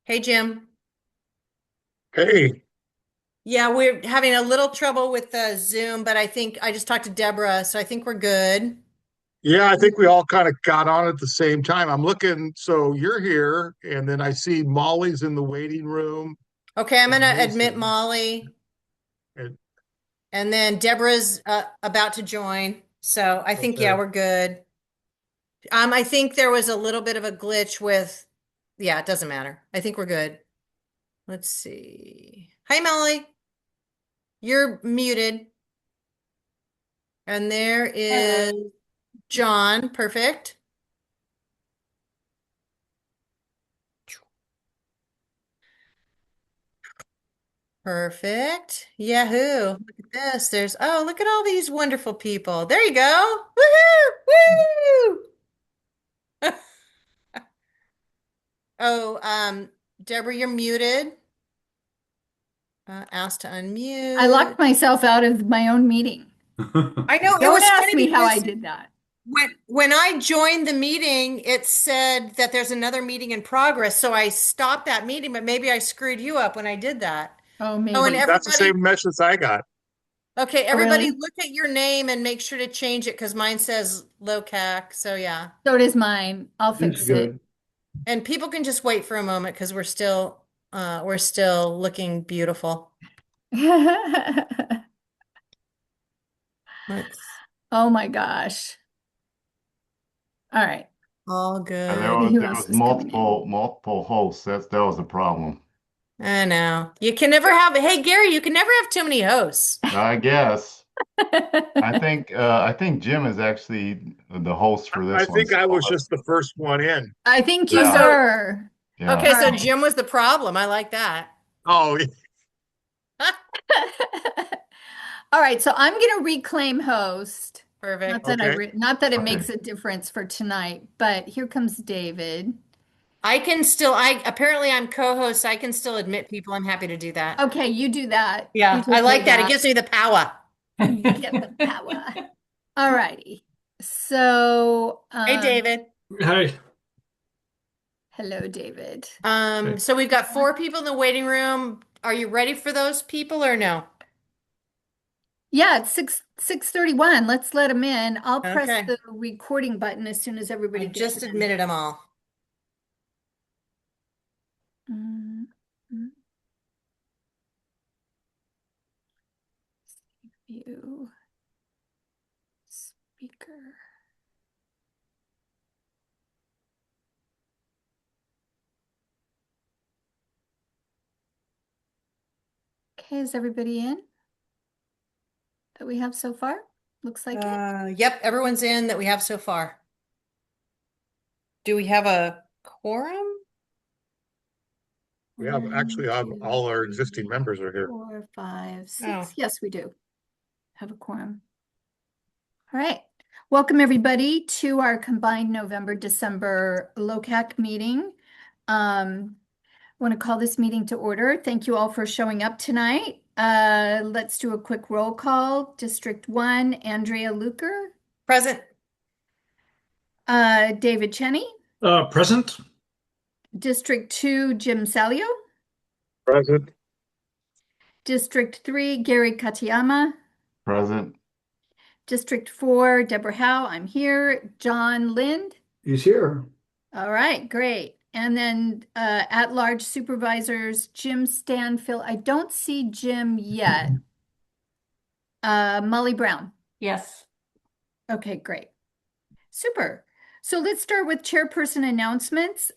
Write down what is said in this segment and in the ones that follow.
Hey, Jim. Hey, Yeah, we're having a little trouble with the Zoom, but I think I just talked to Deborah, so I think we're good. yeah, I think we all kind of got on at the same time. I'm looking, so you're here, and then I see Molly's in the waiting room Okay, I'm and gonna admit Mason. Molly, And and then Deborah's about to join. So I think, yeah, okay, we're good. I think there was a little bit of a glitch with, yeah, it doesn't matter. I think we're good. Let's see. Hi, Molly. You're muted. And there is Hello. John. Perfect. Perfect. Yahoo. Look at this. Look at all these wonderful people. There you go. Woohoo! Woo! Oh, Deborah, you're muted. Asked to I locked unmute. myself out of my own meeting. I know it Don't was ask funny me how I because did that. when I joined the meeting, it said that there's another meeting in progress. So I stopped that meeting, but maybe I screwed you up when I did that. Oh, Oh, and maybe. that's the everybody, same message I got. okay, Oh, everybody really? look at your name and make sure to change it because mine says LOCAC. So yeah. So does mine. I'll That's fix it. good. And people can just wait for a moment because we're still looking beautiful. Let's Oh my gosh. All right. all And good. See who there else was is coming in. multiple hosts. That was the problem. I know. You can never have, hey Gary, you can never have too many hosts. I guess. I think Jim is actually the host for I this one. think So I was just the first one in. I think Oh, you yeah, so were. yeah. okay, All so right. Jim was the problem. I like that. Oh, All right, so I'm going to reclaim host. Not Perfect. that okay. not that it Okay. makes a difference for tonight, but here comes David. I apparently I'm co-host. I can still admit people. I'm happy to do that. Okay, you do that. You Yeah, I take care like of that. It that. gives me the power. You get the power. All righty. So, Hey David. Hi. hello, David. Okay. So we've got four people in the waiting room. Are you ready for those people or no? Yeah, it's 6:31. Let's let him in. I'll press Okay. the recording button as soon as I everybody gets just in. admitted them all. Mm, mm, View speaker. Okay, is everybody in that we have so far? Looks like it. Yep, everyone's in that we have so far. Do we have a quorum? We have One, actually two, all our existing three, members are here. 4, 5, Oh, 6. Yes, we do have a quorum. All right. Welcome, everybody, to our combined November-December LOCAC meeting. I want to call this meeting to order. Thank you all for showing up tonight. Let's do a quick roll call. District 1, Andrea Luker. present. David Cheney. Present. District 2, Jim Salio. Present. District 3, Gary Katayama. Present. District 4, Deborah Howe. I'm here. John Lind. He's here. All right, great. And then at-large supervisors, Jim Stanfield. I don't see Jim yet. Molly Brown. Yes. Okay, great. Super. So let's start with chairperson announcements.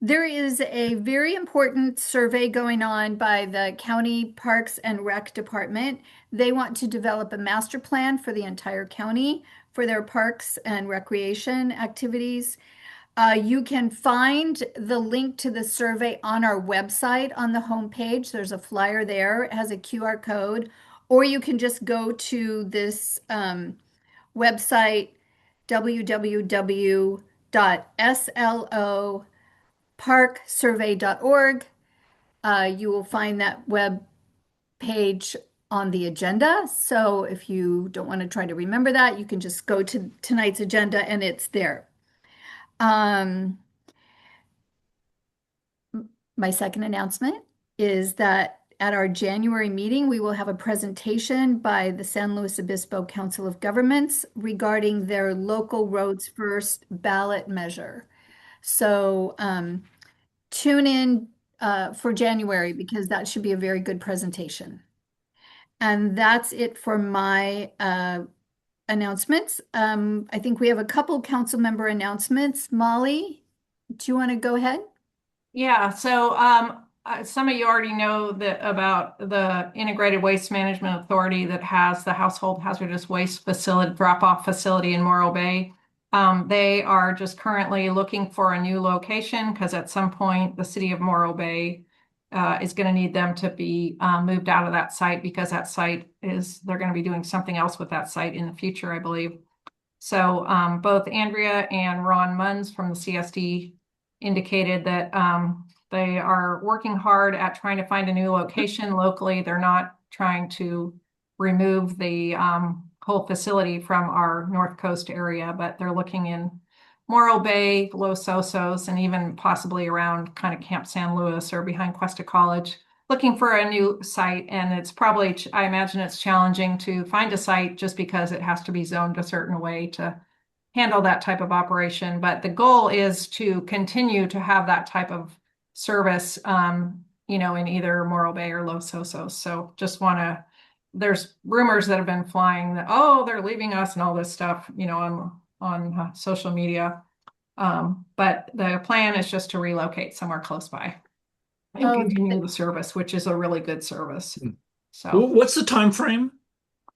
There is a very important survey going on by the County Parks and Rec Department. They want to develop a master plan for the entire county for their parks and recreation activities. You can find the link to the survey on our website on the homepage. There's a flyer there. It has a QR code, or you can just go to this website, www.sloparksurvey.org. You will find that web page on the agenda. So if you don't want to try to remember that, you can just go to tonight's agenda and it's there. Um, My second announcement is that at our January meeting, we will have a presentation by the San Luis Obispo Council of Governments regarding their local roads first ballot measure. So tune in for January because that should be a very good presentation. And that's it for my announcements. I think we have a couple council member announcements. Molly, do you want to go ahead? Yeah, so some of you already know that about the Integrated Waste Management Authority that has the household hazardous waste facility, drop-off facility in Morro Bay. They are just currently looking for a new location because at some point the city of Morro Bay is going to need them to be moved out of that site because that site they're going to be doing something else with that site in the future, I believe. So both Andrea and Ron Munns from the CSD indicated that they are working hard at trying to find a new location locally. They're not trying to remove the whole facility from our North Coast area, but they're looking in Morro Bay, Los Osos, and even possibly around kind of Camp San Luis or behind Cuesta College, looking for a new site. And it's probably, I imagine it's challenging to find a site just because it has to be zoned a certain way to handle that type of operation. But the goal is to continue to have that type of service, in either Morro Bay or Los Osos. So just there's rumors that have been flying that, oh, they're leaving us and all this stuff, on social media. But the plan is just to relocate somewhere close by and continue the service, which is a really good service. So what's the time frame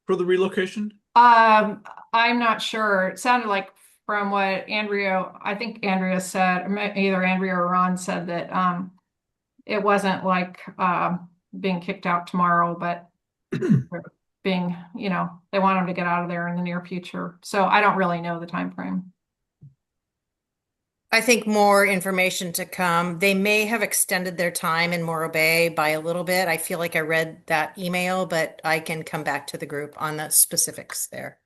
for the relocation? I'm not sure. It sounded like from what I think Andrea said, either Andrea or Ron said that it wasn't like being kicked out tomorrow, but being, they want them to get out of there in the near future. So I don't really know the time frame. I think more information to come. They may have extended their time in Morro Bay by a little bit. I feel like I read that email, but I can come back to the group on the specifics there.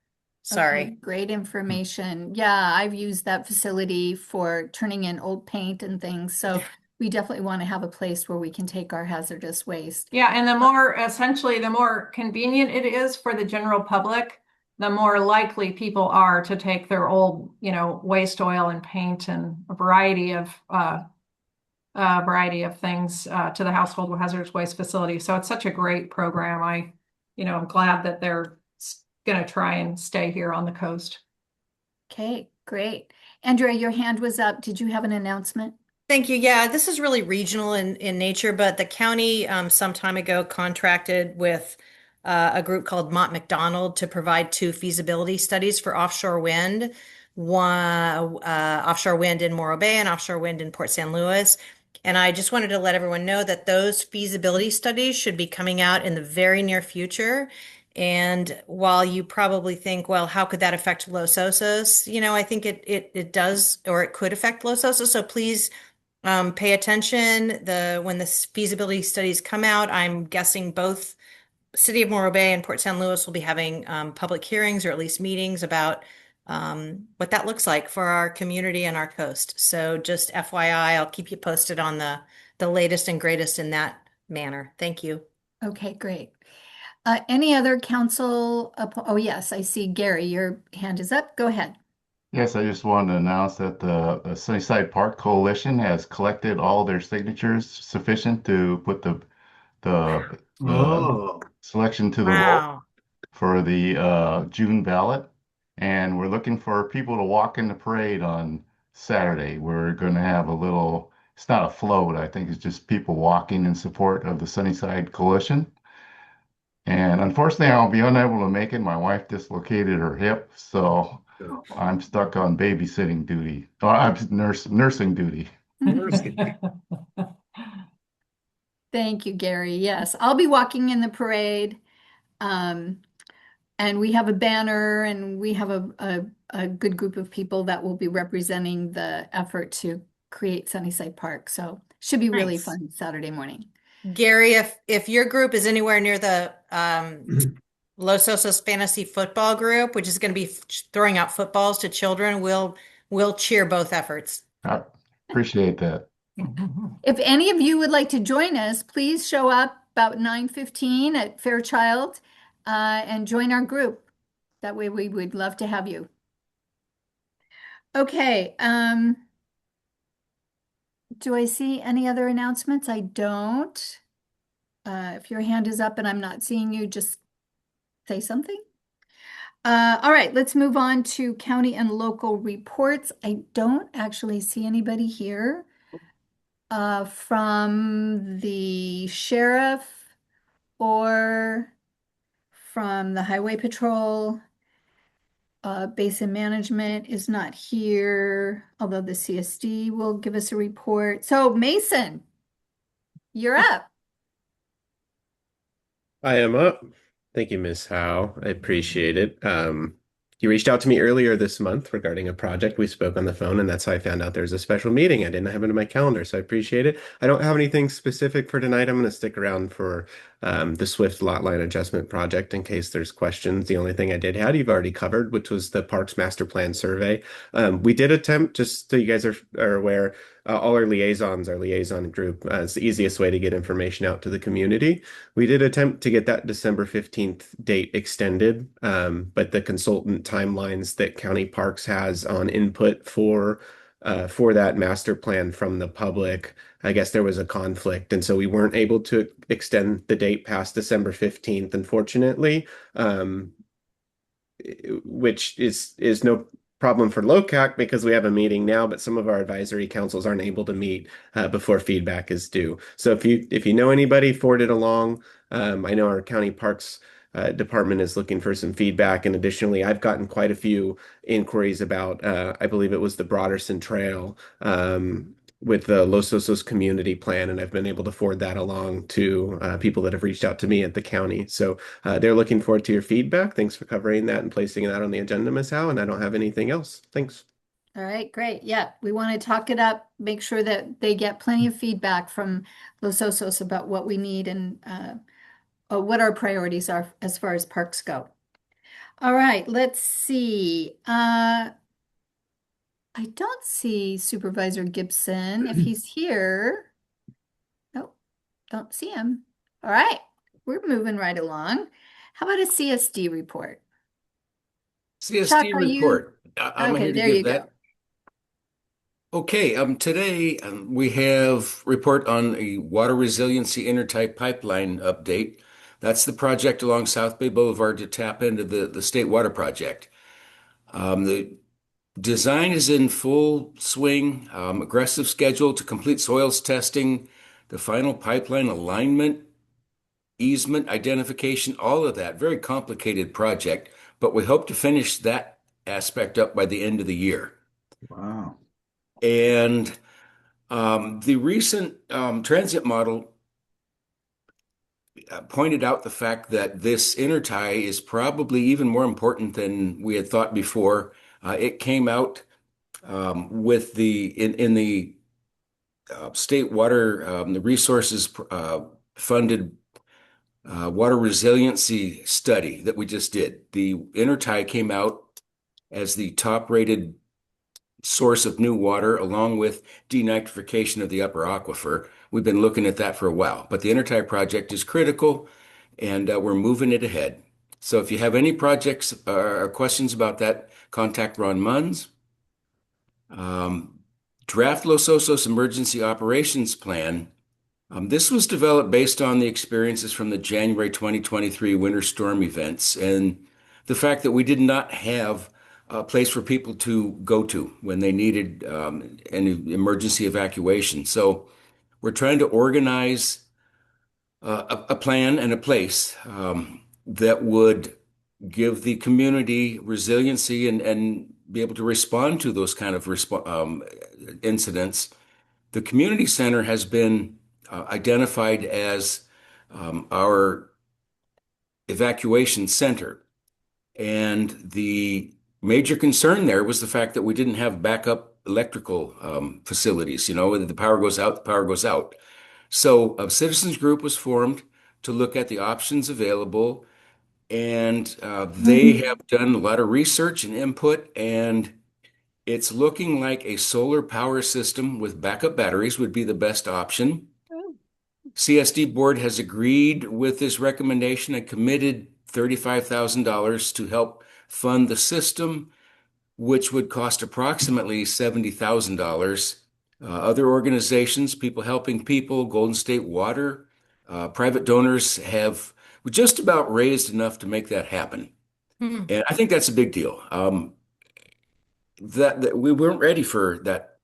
Sorry. Okay, great information. Yeah, I've used that facility for turning in old paint and things. So we definitely want to have a place where we can take our hazardous waste. Yeah, and the more convenient it is for the general public, the more likely people are to take their old, waste oil and paint and a variety of things to the household hazardous waste facility. So it's such a great program. I'm glad that they're going to try and stay here on the coast. Okay, great. Andrea, your hand was up. Did you have an announcement? Thank you. Yeah, this is really regional in nature, but the county some time ago contracted with a group called Mott McDonald to provide 2 feasibility studies for offshore wind, one offshore wind in Morro Bay and offshore wind in Port San Luis. And I just wanted to let everyone know that those feasibility studies should be coming out in the very near future. And while you probably think, well, how could that affect Los Osos? I think it does, or it could affect Los Osos. So please pay attention. When the feasibility studies come out, I'm guessing both City of Morro Bay and Port San Luis will be having public hearings or at least meetings about what that looks like for our community and our coast. So just FYI, I'll keep you posted on the latest and greatest in that manner. Thank you. Okay, great. Any other council? Oh, yes, I see Gary, your hand is up. Go ahead. Yes, I just wanted to announce that the Sunnyside Park Coalition has collected all their signatures sufficient to put the selection to the vote Wow. for the June ballot. And we're looking for people to walk in the parade on Saturday. We're going to have it's not a float, I think it's just people walking in support of the Sunnyside Coalition. And unfortunately, I'll be unable to make it. My wife dislocated her hip, so I'm stuck on babysitting duty. Oh, I'm nursing duty. Thank you, Gary. Yes, I'll be walking in the parade. And we have a banner and we have a good group of people that will be representing the effort to create Sunnyside Park. So should be really Nice. fun Saturday morning. Gary, if your group is anywhere near the Los Osos Fantasy Football Group, which is going to be throwing out footballs to children, we'll cheer both efforts. I appreciate that. If any of you would like to join us, please show up about 9:15 at Fairchild and join our group. That way we would love to have you. Okay, do I see any other announcements? I don't. If your hand is up and I'm not seeing you, just say something. All right, let's move on to county and local reports. I don't actually see anybody here from the sheriff or from the highway patrol. Basin management is not here, although the CSD will give us a report. So Mason, you're up. I am up. Thank you, Miss Howe. I appreciate it. You reached out to me earlier this month regarding a project. We spoke on the phone, and that's how I found out there was a special meeting. I didn't have it in my calendar, so I appreciate it. I don't have anything specific for tonight. I'm going to stick around for the Swift lot line adjustment project in case there's questions. The only thing I did have you've already covered, which was the Parks Master Plan survey. We did attempt, just so you guys are aware, all our liaisons, our liaison group, it's the easiest way to get information out to the community. We did attempt to get that December 15th date extended, but the consultant timelines that County Parks has on input for that master plan from the public, I guess there was a conflict, and so we weren't able to extend the date past December 15th, unfortunately, which is no problem for LOCAC because we have a meeting now, but some of our advisory councils aren't able to meet before feedback is due. So if you know anybody, forward it along. I know our county parks department is looking for some feedback, and additionally, I've gotten quite a few inquiries about I believe it was the Broderson Trail with the Los Osos community plan, and I've been able to forward that along to people that have reached out to me at the county. So they're looking forward to your feedback. Thanks for covering that and placing that on the agenda, Miss Howe, and I don't have anything else. Thanks. All right, great. Yeah, we want to talk it up, make sure that they get plenty of feedback from Los Osos about what we need and what our priorities are as far as parks go. All right, let's see. I don't see Supervisor Gibson. If he's here, oh, don't see him. All right, we're moving right along. How about a CSD report? Chuck, CSD are you? report. I'm Okay, here to there you give go. that. Okay, today we have report on a water resiliency intertype pipeline update. That's the project along South Bay Boulevard to tap into the state water project. The design is in full swing, aggressive schedule to complete soils testing, the final pipeline alignment, easement identification, all of that. Very complicated project, but we hope to finish that aspect up by the end of the year. Wow. And the recent transit model pointed out the fact that this intertie is probably even more important than we had thought before. It came out with in the state water the resources funded water resiliency study that we just did. The intertie came out as the top rated source of new water, along with denitrification of the upper aquifer. We've been looking at that for a while, but the intertie project is critical, and we're moving it ahead. So if you have any projects or questions about that, contact Ron Munns. Draft Los Osos Emergency Operations Plan. This was developed based on the experiences from the January 2023 winter storm events and the fact that we did not have a place for people to go to when they needed an emergency evacuation. So we're trying to organize a plan and a place that would give the community resiliency and be able to respond to those kind of incidents. The community center has been identified as our evacuation center. And the major concern there was the fact that we didn't have backup electrical facilities. You know, when the power goes out, the power goes out. So a citizens group was formed to look at the options available. And they have done a lot of research and input. And It's looking like a solar power system with backup batteries would be the best option. CSD board has agreed with this recommendation and committed $35,000 to help fund the system, which would cost approximately $70,000. Other organizations, People Helping People, Golden State Water, private donors have just about raised enough to make that happen. Hmm. And I think that's a big deal. That we weren't ready for that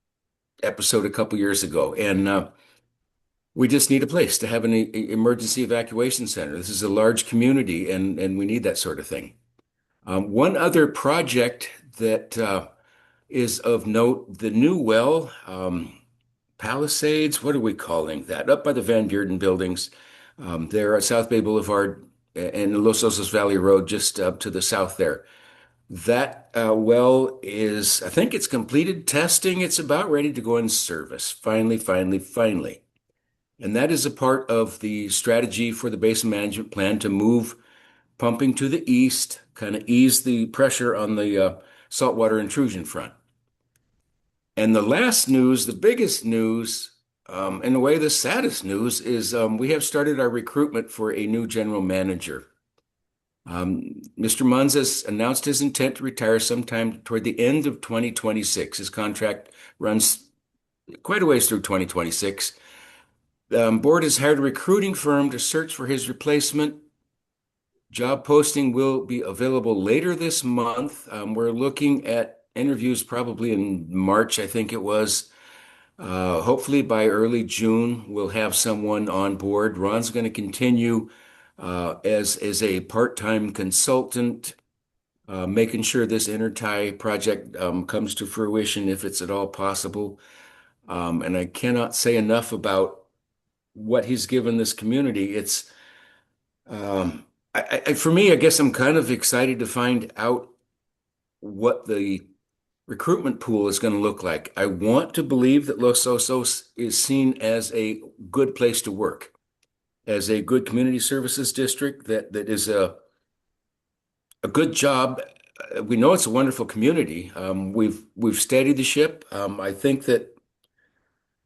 episode a couple years ago, and we just need a place to have an emergency evacuation center. This is a large community, and we need that sort of thing. One other project that is of note, the new well, Palisades, what are we calling that? Up by the Van Bearden buildings. There at South Bay Boulevard and Los Osos Valley Road, just up to the south there. That well is, I think it's completed testing. It's about ready to go in service. Finally, finally, finally. And that is a part of the strategy for the basin management plan to move pumping to the east, kind of ease the pressure on the saltwater intrusion front. And the last news, the biggest news, in a way, the saddest news is we have started our recruitment for a new general manager. Mr. Munz has announced his intent to retire sometime toward the end of 2026. His contract runs quite a ways through 2026. The board has hired a recruiting firm to search for his replacement. Job posting will be available later this month. We're looking at interviews probably in March, I think it was. Hopefully by early June, we'll have someone on board. Ron's going to continue as a part-time consultant, making sure this intertie project comes to fruition if it's at all possible. And I cannot say enough about what he's given this community. It's for me, I guess I'm kind of excited to find out what the recruitment pool is going to look like. I want to believe that Los Osos is seen as a good place to work, as a good community services district that is a good job. We know it's a wonderful community. We've steadied the ship. I think that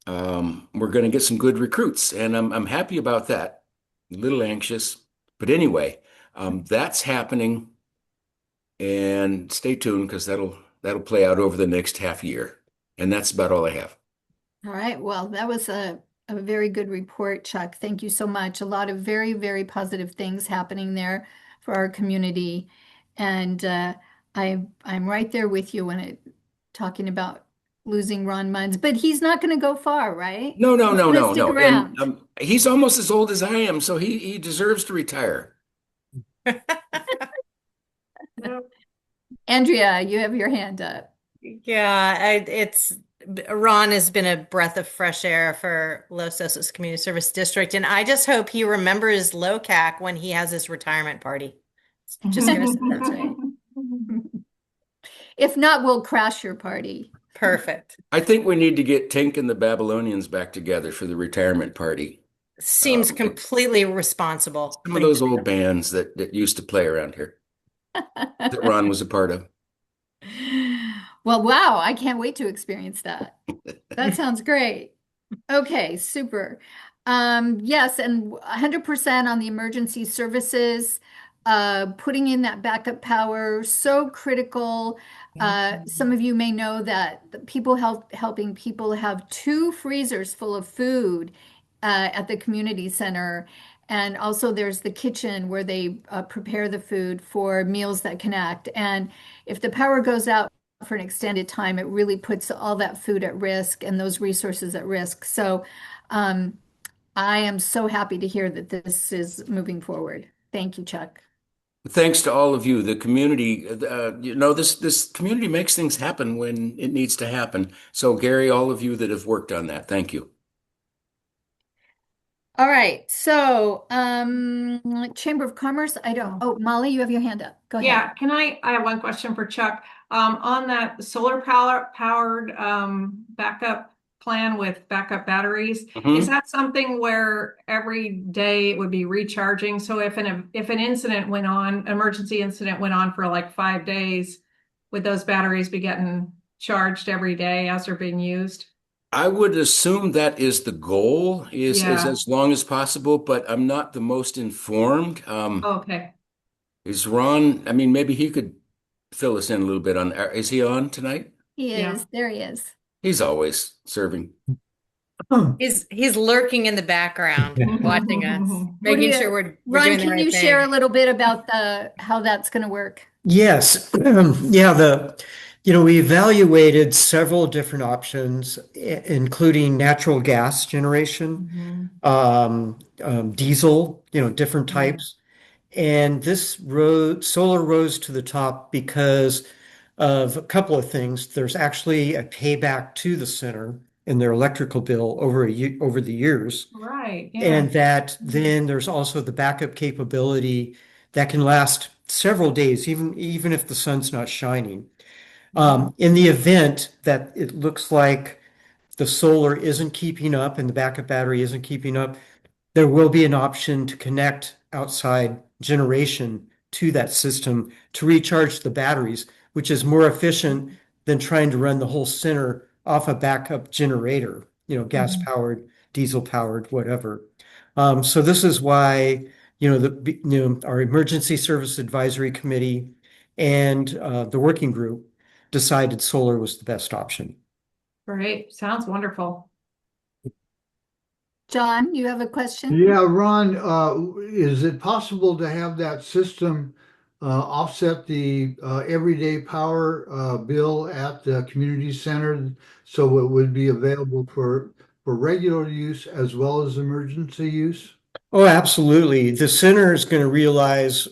we're going to get some good recruits, and I'm happy about that. A little anxious, but anyway, that's happening. And stay tuned because that'll play out over the next half year. And that's about all I have. All right. Well, that was a very good report, Chuck. Thank you so much. A lot of very, very positive things happening there for our community. And I'm right there with you when talking about losing Ron Munz, but he's not going to go far, right? No, no, He's no, going to no, stick no. around. And he's almost as old as I am, so he deserves to retire. Andrea, you have your hand up. Yeah, Ron has been a breath of fresh air for Los Osos Community Service District, and I just hope he remembers LOCAC when he has his retirement party. Just gonna say That's right. If not, we'll crash your party. perfect. I think we need to get Tink and the Babylonians back together for the retirement party. Seems completely responsible. Some of those old bands that used to play around here that Ron was a part of. Well, wow, I can't wait to experience that. That sounds great. Okay, super. Yes, and 100% on the emergency services, putting in that backup power, so critical. Some of you may know that the helping people have 2 freezers full of food at the community center. And also there's the kitchen where they prepare the food for meals that connect. And if the power goes out for an extended time, it really puts all that food at risk and those resources at risk. So I am so happy to hear that this is moving forward. Thank you, Chuck. Thanks to all of you, the community. This community makes things happen when it needs to happen. So, Gary, all of you that have worked on that, thank you. All right. So, Chamber of Commerce, oh, Molly, you have your hand up. Go ahead. Yeah, I have one question for Chuck. On that solar powered backup plan with backup batteries, is that something where every day it would be recharging? So if an emergency incident went on for like 5 days, would those batteries be getting charged every day as they're being used? I would assume that is the goal, is Yeah. as long as possible, but I'm not the most informed. Okay. Is Ron, I mean, maybe he could fill us in a little bit on, is he on tonight? He Yeah. is. There he is. He's always serving. He's lurking in the background, watching us, What do making sure you, we're Ron, doing the can right you share a thing. little bit about how that's going to work? Yes. Yeah, we evaluated several different options, including natural gas generation, diesel, different types. And solar rose to the top because of a couple of things. There's actually a payback to the center in their electrical bill over the years. Right. Yeah. And that then there's also the backup capability that can last several days, even if the sun's not shining. In the event that it looks like the solar isn't keeping up and the backup battery isn't keeping up, there will be an option to connect outside generation to that system to recharge the batteries, which is more efficient than trying to run the whole center off a backup generator, gas powered, diesel powered, whatever. So this is why, our emergency service advisory committee and the working group decided solar was the best option. Great. Sounds wonderful. John, you have a question? Yeah, Ron, is it possible to have that system offset the everyday power bill at the community center so it would be available for regular use as well as emergency use? Oh, absolutely. The center is going to realize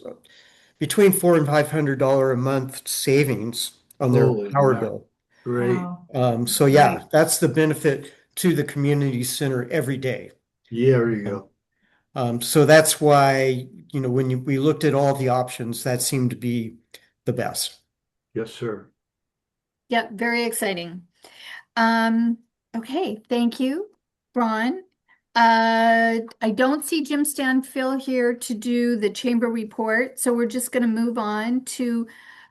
between $400 and $500 a month savings on their Holy power mackerel. bill. Great. Wow. So yeah, that's the benefit to the community center every day. Yeah, there you go. So that's why, when we looked at all the options, that seemed to be the best. Yes, sir. Yeah, very exciting. Okay, thank you, Ron. I don't see Jim Stanfill here to do the chamber report, so we're just going to move on to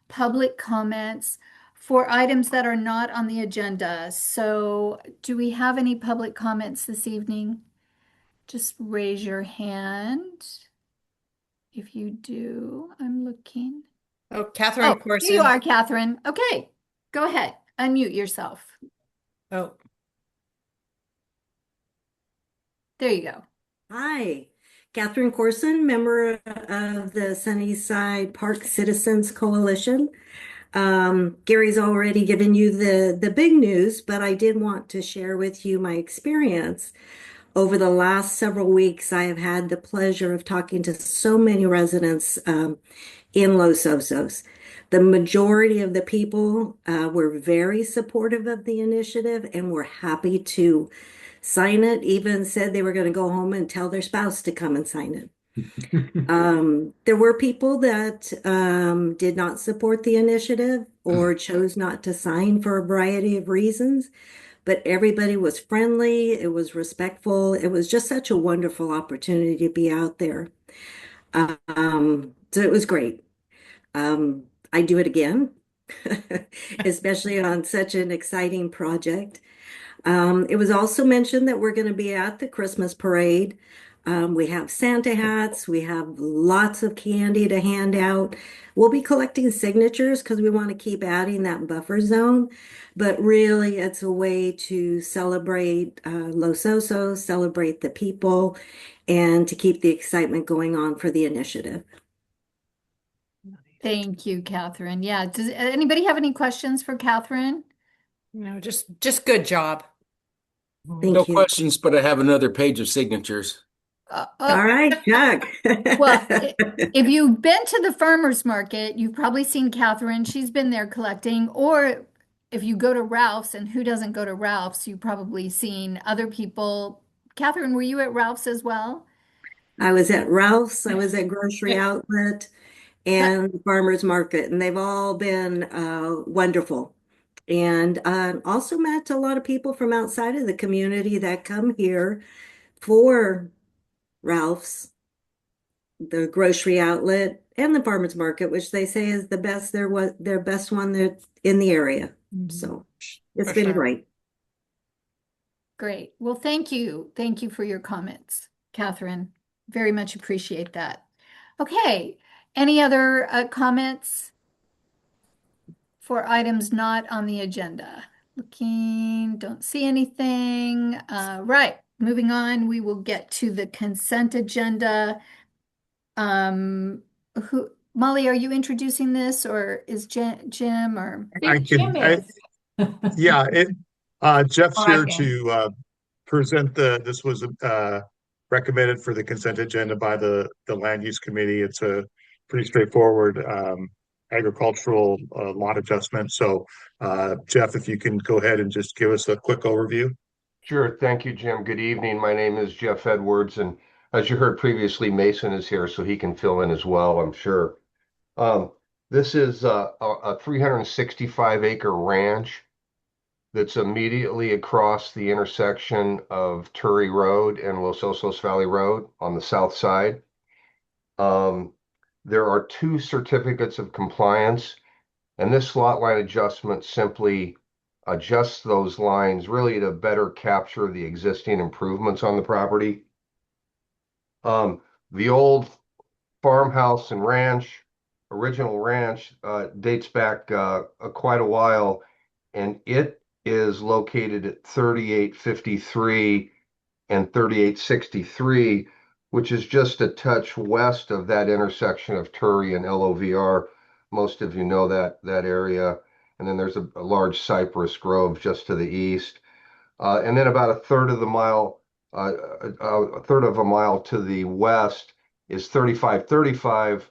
public comments for items that are not on the agenda. So, do we have any public comments this evening? Just raise your hand. If you do, I'm looking. Oh, Catherine Oh, here you Corson. are, Catherine. Okay, go ahead. Unmute yourself. Oh, There you go. Hi, Catherine Corson, member of the Sunnyside Park Citizens Coalition. Gary's already given you the big news, but I did want to share with you my experience. Over the last several weeks, I have had the pleasure of talking to so many residents in Los Osos. The majority of the people were very supportive of the initiative and were happy to sign it, even said they were going to go home and tell their spouse to come and sign it. There were people that did not support the initiative or chose not to sign for a variety of reasons, but everybody was friendly, it was respectful, it was just such a wonderful opportunity to be out there. So it was great. I'd do it again, especially on such an exciting project. It was also mentioned that we're going to be at the Christmas parade. We have Santa hats, we have lots of candy to hand out. We'll be collecting signatures because we want to keep adding that buffer zone. But really, it's a way to celebrate Los Osos, celebrate the people, and to keep the excitement going on for the initiative. Thank you, Catherine. Yeah, does anybody have any questions for Catherine? no, just good job. Thank No you. questions, but I have another page of signatures. All right, Chuck. Well, if you've been to the farmer's market, you've probably seen Catherine. She's been there collecting. Or if you go to Ralph's, and who doesn't go to Ralph's, you've probably seen other people. Catherine, were you at Ralph's as well? I was at Ralph's, I was at Grocery Outlet and Farmers Market, and they've all been wonderful. And also met a lot of people from outside of the community that come here for Ralph's, the Grocery Outlet, and the Farmers Market, which they say is the best, their best one in the area. So It's For been sure. great. Great. Well, thank you. Thank you for your comments, Catherine. Very much appreciate that. Okay. Any other comments for items not on the agenda? Looking, don't see anything. Right. Moving on, we will get to the consent agenda. Molly, are you introducing this or is Jim or? I Jim can, is. yeah, Jeff's All right, here Jim. to present this was recommended for the consent agenda by the land use committee. It's a pretty straightforward agricultural lot adjustment. So Jeff, if you can go ahead and just give us a quick overview. Sure. Thank you, Jim. Good evening. My name is Jeff Edwards, and as you heard previously, Mason is here, so he can fill in as well, I'm sure. Um, this is a 365 acre ranch that's immediately across the intersection of Turry Road and Los Osos Valley Road on the south side. Um, there are two certificates of compliance, and this lot line adjustment simply adjusts those lines really to better capture the existing improvements on the property. The old farmhouse and ranch, original ranch, dates back quite a while, and it is located at 3853 and 3863, which is just a touch west of that intersection of Turry and LOVR. Most of you know that area. And then there's a large cypress grove just to the east. And then about a third of a mile to the west is 3535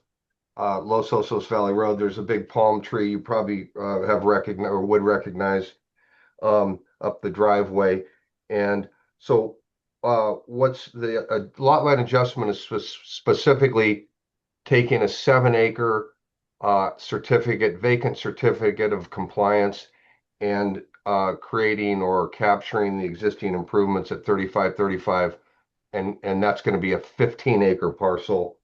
Los Osos Valley Road. There's a big palm tree you probably have recognized or would recognize up the driveway. And so what's the lot line adjustment is specifically taking a 7 acre vacant certificate of compliance and creating or capturing the existing improvements at 3535. And that's going to be a 15 acre parcel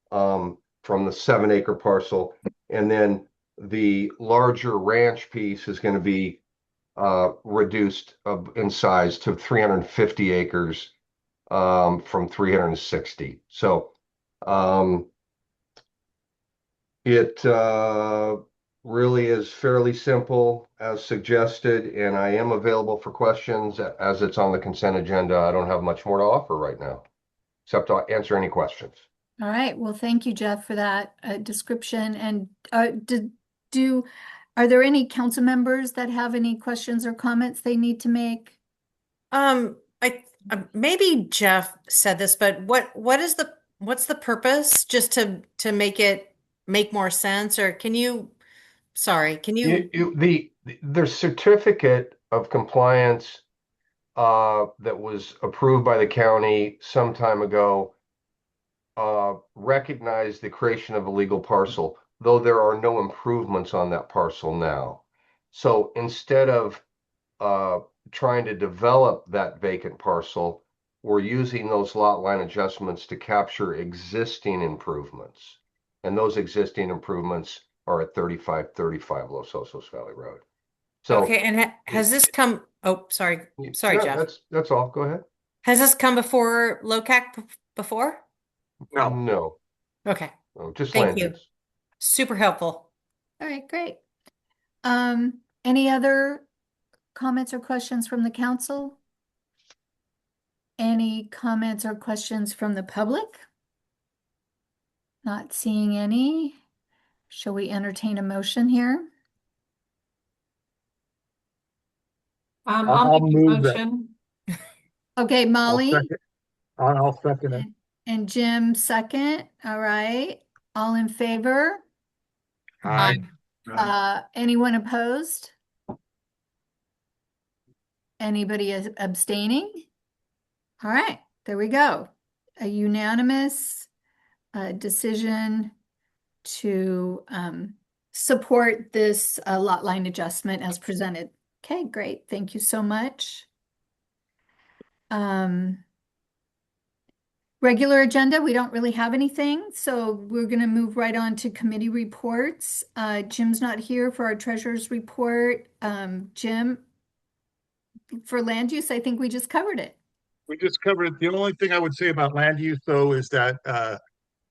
from the 7 acre parcel. And then the larger ranch piece is going to be reduced in size to 350 acres from 360. So it really is fairly simple as suggested, and I am available for questions as it's on the consent agenda. I don't have much more to offer right now, except to answer any questions. All right. Well, thank you, Jeff, for that description. And are there any council members that have any questions or comments they need to make? I maybe Jeff said this, but what's the purpose? Just to make it make more sense, or can you? Sorry, can you? The certificate of compliance that was approved by the county some time ago recognized the creation of a legal parcel, though there are no improvements on that parcel now. So instead of trying to develop that vacant parcel, we're using those lot line adjustments to capture existing improvements. And those existing improvements are at 3535 Los Osos Valley Road. So Okay, and has this come? Oh, sorry, yeah, Jeff. that's all. Go ahead. Has this come before LOCAC before? No, Okay, just thank land you. use. Super helpful. All right, great. Any other comments or questions from the council? Any comments or questions from the public? Not seeing any. Shall we entertain a motion here? I'll I'll make a move that. motion. Okay, Molly I'll second it. and Jim second. All right. All in favor? Aye. Anyone opposed? Anybody abstaining? All right, there we go. A unanimous decision to support this lot line adjustment as presented. Okay, great. Thank you so much. Regular agenda, we don't really have anything, so we're going to move right on to committee reports. Jim's not here for our treasurer's report. Jim, for land use, I think we just covered it. We just covered it. The only thing I would say about land use, though, is that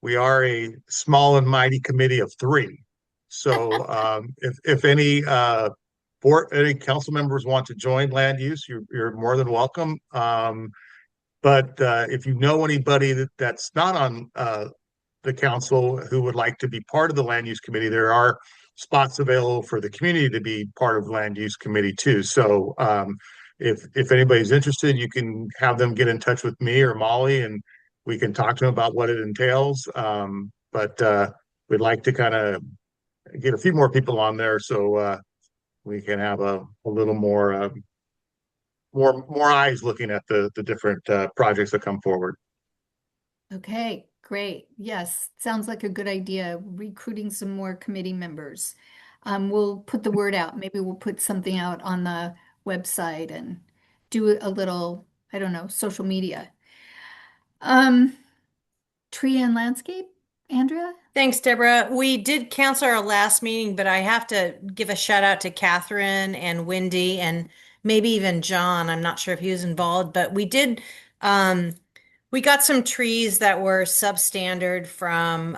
we are a small and mighty committee of three. So if any board, any council members want to join land use, you're more than welcome. But if you know anybody that's not on the council who would like to be part of the land use committee, there are spots available for the community to be part of land use committee too. So if anybody's interested, you can have them get in touch with me or Molly, and we can talk to them about what it entails. But we'd like to kind of get a few more people on there so we can have a little more eyes looking at the different projects that come forward. Okay, great. Yes, sounds like a good idea. Recruiting some more committee members. We'll put the word out. Maybe we'll put something out on the website and do a little, I don't know, social media. Um, Tree and landscape, Andrea? Thanks, Deborah. We did cancel our last meeting, but I have to give a shout out to Catherine and Wendy and maybe even John. I'm not sure if he was involved, but we got some trees that were substandard from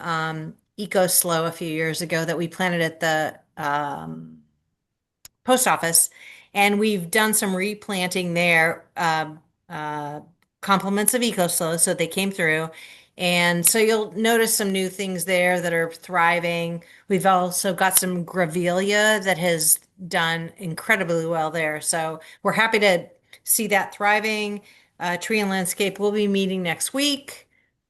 EcoSlow a few years ago that we planted at the post office, and we've done some replanting there, uh, compliments of EcoSlow, so they came through. And so you'll notice some new things there that are thriving. We've also got some grevillea that has done incredibly well there. So we're happy to see that thriving. Tree and Landscape will be meeting next week.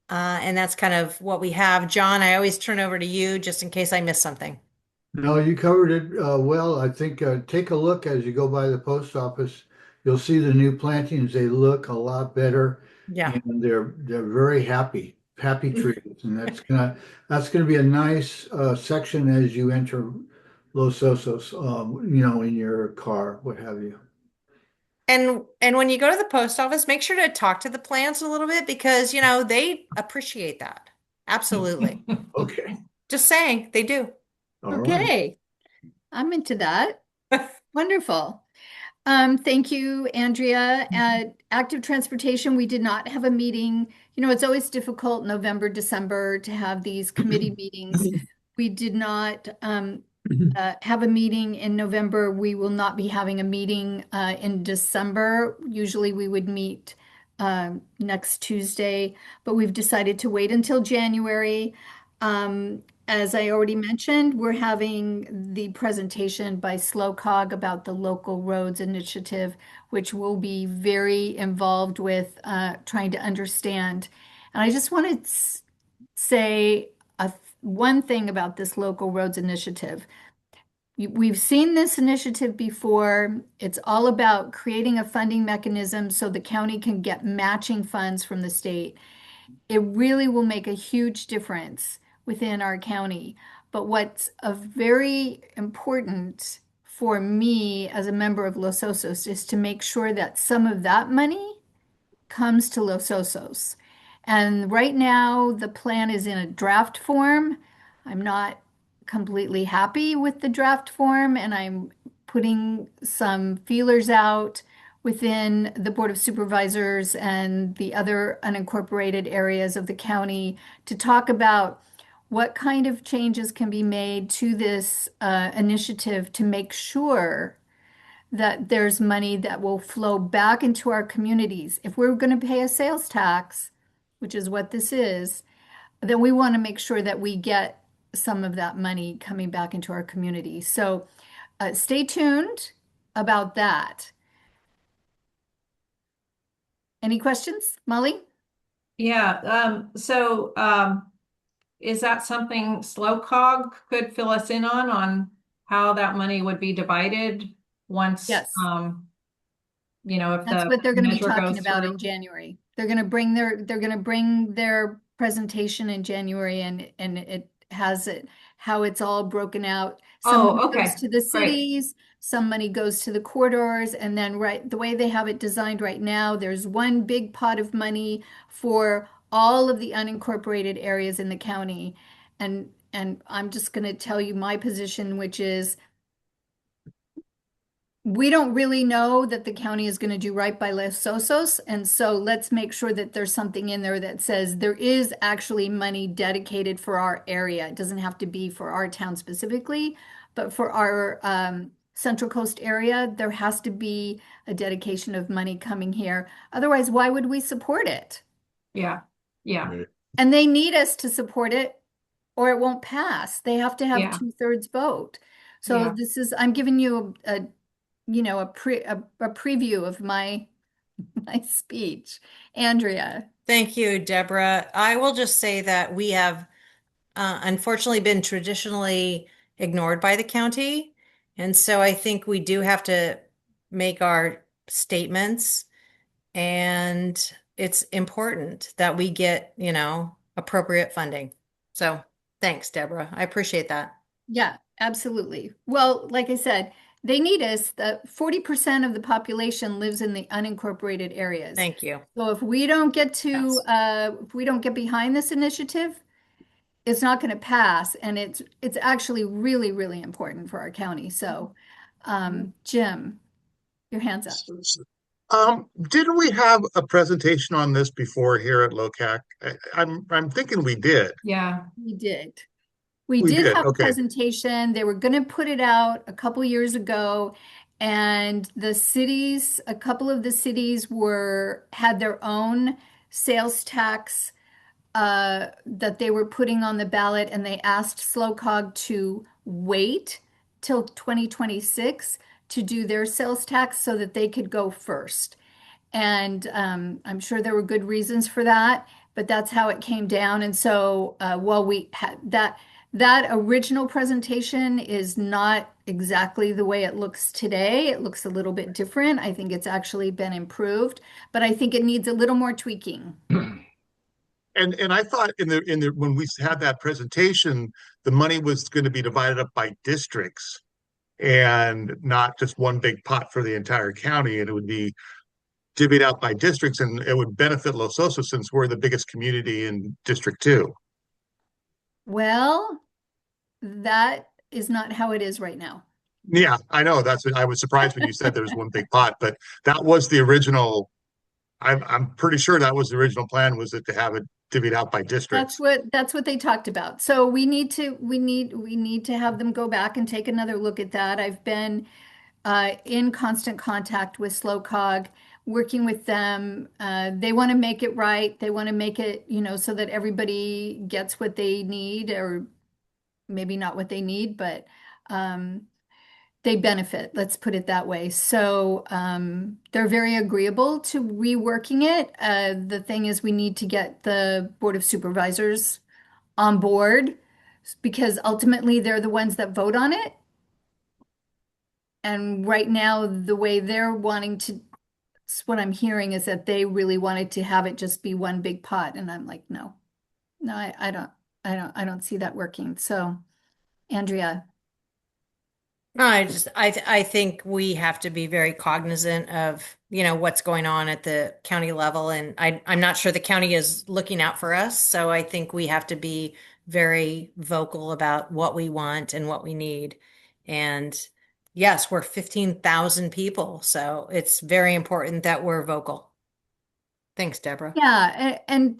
And that's kind of what we have. John, I always turn over to you just in case I miss something. No, you covered it well. I think take a look as you go by the post office. You'll see the new plantings. They look a lot better, Yeah. and they're very happy trees, and that's gonna be a nice section as you enter Los Osos, in your car, what have you. And when you go to the post office, make sure to talk to the plants a little bit because, they appreciate that. Absolutely. Okay, Just saying, they do. all right. Okay, I'm into that. Wonderful. Thank you, Andrea. At Active Transportation, we did not have a meeting. It's always difficult November, December to have these committee meetings. We did not have a meeting in November. We will not be having a meeting in December. Usually we would meet next Tuesday, but we've decided to wait until January. As I already mentioned, we're having the presentation by SlowCog about the local roads initiative, which we'll be very involved with trying to understand. And I just want to say one thing about this local roads initiative. We've seen this initiative before. It's all about creating a funding mechanism so the county can get matching funds from the state. It really will make a huge difference within our county. But what's a very important for me as a member of Los Osos is to make sure that some of that money comes to Los Osos. And right now, the plan is in a draft form. I'm not completely happy with the draft form, and I'm putting some feelers out within the Board of Supervisors and the other unincorporated areas of the county to talk about what kind of changes can be made to this initiative to make sure that there's money that will flow back into our communities. If we're going to pay a sales tax, which is what this is, then we want to make sure that we get some of that money coming back into our community. So stay tuned about that. Any questions, Molly? Yeah, is that something SlowCog could fill us in on how that money would be divided once, Yes. if That's the what they're going to be measure talking goes about through? in January. They're going to bring their presentation in January and it has it how it's all broken out. Some Oh, money goes okay, to the great. cities, some money goes to the corridors, and then the way they have it designed right now, there's one big pot of money for all of the unincorporated areas in the county. And I'm just going to tell you my position, which is we don't really know that the county is going to do right by Los Osos, and so let's make sure that there's something in there that says there is actually money dedicated for our area. It doesn't have to be for our town specifically, but for our Central Coast area, there has to be a dedication of money coming here. Otherwise, why would we support it? Yeah. Yeah. Right. And they need us to support it or it won't pass. They have to have Yeah. 2/3 vote. So Yeah. this is, I'm giving you a preview of my my speech. Andrea. Thank you, Deborah. I will just say that we have unfortunately been traditionally ignored by the county. And so I think we do have to make our statements, and it's important that we get, appropriate funding. So thanks, Deborah. I appreciate that. Yeah, absolutely. Well, like I said, they need us. The 40% of the population lives in the unincorporated areas. Thank you. So if we don't get Yes. if we don't get behind this initiative, it's not going to pass. And it's actually really, really important for our county. So, Jim, your hands up. Didn't we have a presentation on this before here at LOCAC? I'm thinking we did. Yeah. We did. We We did did. have a Okay. presentation. They were going to put it out a couple years ago, and a couple of the cities had their own sales tax that they were putting on the ballot, and they asked SLOCOG to wait till 2026 to do their sales tax so that they could go first. And I'm sure there were good reasons for that, but that's how it came down. And so while we had that original presentation is not exactly the way it looks today. It looks a little bit different. I think it's actually been improved, but I think it needs a little more tweaking. And I thought in the when we had that presentation, the money was going to be divided up by districts and not just one big pot for the entire county. And it would be divvied out by districts, and it would benefit Los Osos since we're the biggest community in District 2. Well, that is not how it is right now. Yeah, I know. That's what I was surprised when you said there was one big pot, but that was the original. I'm pretty sure that was the original plan, was it to have it divvied out by districts. That's what they talked about. So we need to have them go back and take another look at that. I've been in constant contact with SLOCOG, working with them. They want to make it right. They want to make it, so that everybody gets what they need, or maybe not what they need, but they benefit. Let's put it that way. So they're very agreeable to reworking it. The thing is, we need to get the Board of Supervisors on board because ultimately they're the ones that vote on it. And right now, the way they're wanting to, what I'm hearing is that they really wanted to have it just be one big pot. And I'm like, no, no, I don't see that working. So, Andrea. No, I think we have to be very cognizant of, what's going on at the county level. And I'm not sure the county is looking out for us. So I think we have to be very vocal about what we want and what we need. And yes, we're 15,000 people. So it's very important that we're vocal. Thanks, Deborah. Yeah, and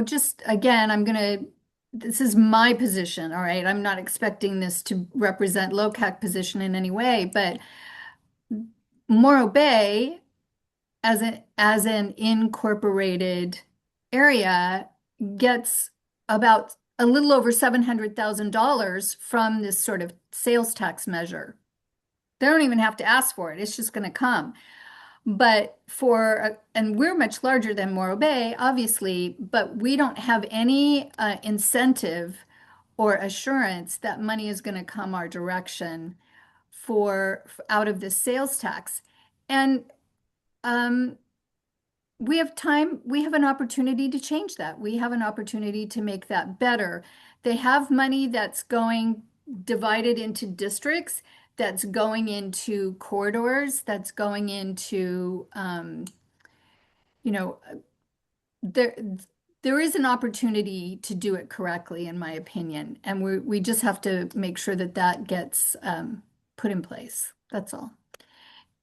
just again, this is my position, all right? I'm not expecting this to represent LOCAC position in any way, but Morro Bay, as an incorporated area, gets about a little over $700,000 from this sort of sales tax measure. They don't even have to ask for it. It's just going to come. But and we're much larger than Morro Bay, obviously, but we don't have any incentive or assurance that money is going to come our direction out of this sales tax. And we have time, we have an opportunity to change that. We have an opportunity to make that better. They have money that's going divided into districts, that's going into corridors, that's going into, there there is an opportunity to do it correctly, in my opinion, and we just have to make sure that that gets put in place. That's all.